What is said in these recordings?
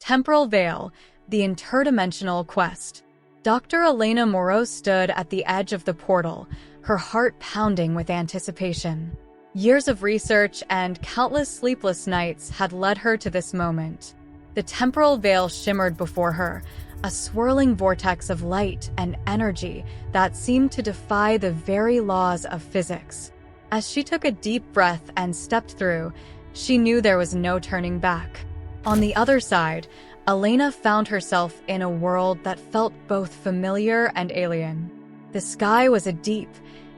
Temporal Veil, the Interdimensional Quest. Dr. Elena Moreau stood at the edge of the portal, her heart pounding with anticipation. Years of research and countless sleepless nights had led her to this moment. The temporal veil shimmered before her, a swirling vortex of light and energy that seemed to defy the very laws of physics. As she took a deep breath and stepped through, she knew there was no turning back. On the other side, Elena found herself in a world that felt both familiar and alien. The sky was a deep,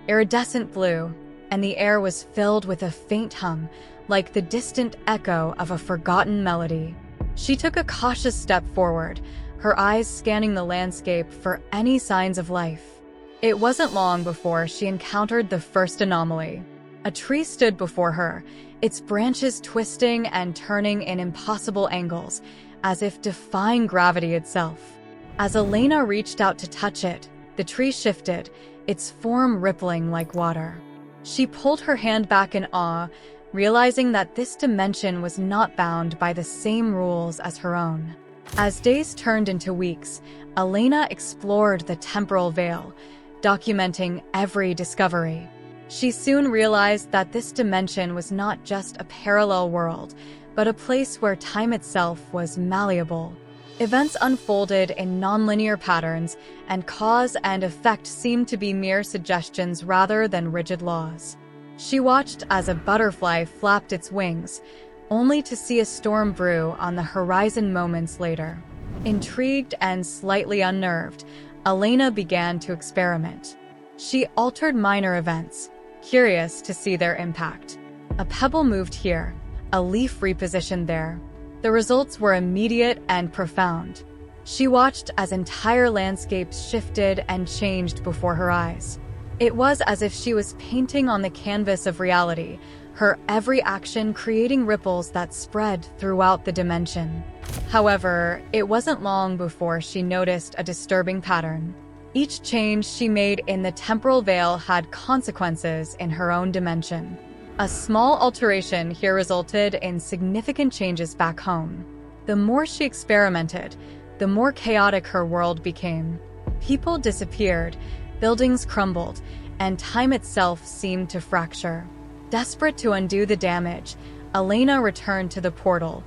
iridescent blue, and the air was filled with a faint hum, like the distant echo of a forgotten melody. She took a cautious step forward, her eyes scanning the landscape for any signs of life. It wasn't long before she encountered the first anomaly. A tree stood before her, its branches twisting and turning in impossible angles, as if defying gravity itself. As Elena reached out to touch it, the tree shifted, its form rippling like water. She pulled her hand back in awe, realizing that this dimension was not bound by the same rules as her own. As days turned into weeks, Elena explored the temporal veil, documenting every discovery. She soon realized that this dimension was not just a parallel world, but a place where time itself was malleable. Events unfolded in nonlinear patterns, and cause and effect seemed to be mere suggestions rather than rigid laws. She watched as a butterfly flapped its wings, only to see a storm brew on the horizon moments later. Intrigued and slightly unnerved, Elena began to experiment. She altered minor events, curious to see their impact. A pebble moved here, a leaf repositioned there. The results were immediate and profound. She watched as entire landscapes shifted and changed before her eyes. It was as if she was painting on the canvas of reality, her every action creating ripples that spread throughout the dimension. However, it wasn't long before she noticed a disturbing pattern. Each change she made in the temporal veil had consequences in her own dimension. A small alteration here resulted in significant changes back home. The more she experimented, the more chaotic her world became. People disappeared, buildings crumbled, and time itself seemed to fracture. Desperate to undo the damage, Elena returned to the portal,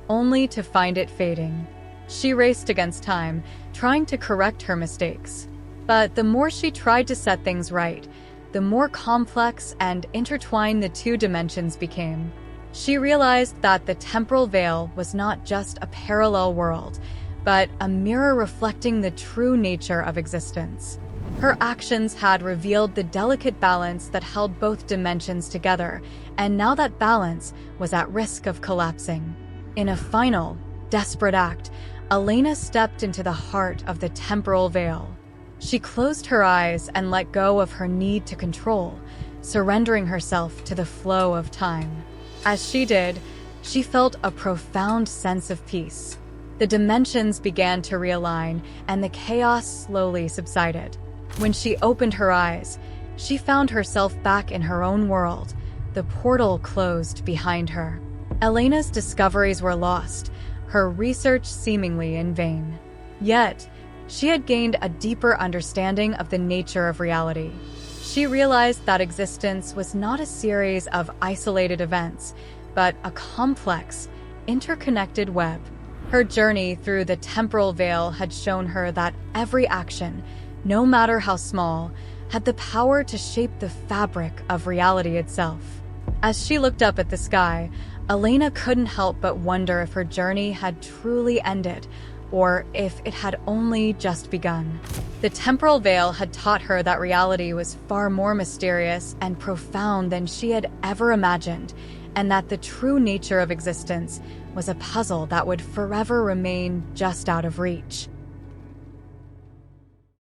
only to find it fading. She raced against time, trying to correct her mistakes. But the more she tried to set things right, the more complex and intertwined the two dimensions became. She realized that the temporal veil was not just a parallel world, but a mirror reflecting the true nature of existence. Her actions had revealed the delicate balance that held both dimensions together, and now that balance was at risk of collapsing. In a final, desperate act, Elena stepped into the heart of the temporal veil. She closed her eyes and let go of her need to control, surrendering herself to the flow of time. As she did, she felt a profound sense of peace. The dimensions began to realign, and the chaos slowly subsided. When she opened her eyes, she found herself back in her own world. The portal closed behind her. Elena's discoveries were lost, her research seemingly in vain. Yet, she had gained a deeper understanding of the nature of reality. She realized that existence was not a series of isolated events, but a complex, interconnected web. Her journey through the temporal veil had shown her that every action, no matter how small, had the power to shape the fabric of reality itself. As she looked up at the sky, Elena couldn't help but wonder if her journey had truly ended, or if it had only just begun. The temporal veil had taught her that reality was far more mysterious and profound than she had ever imagined, and that the true nature of existence was a puzzle that would forever remain just out of reach.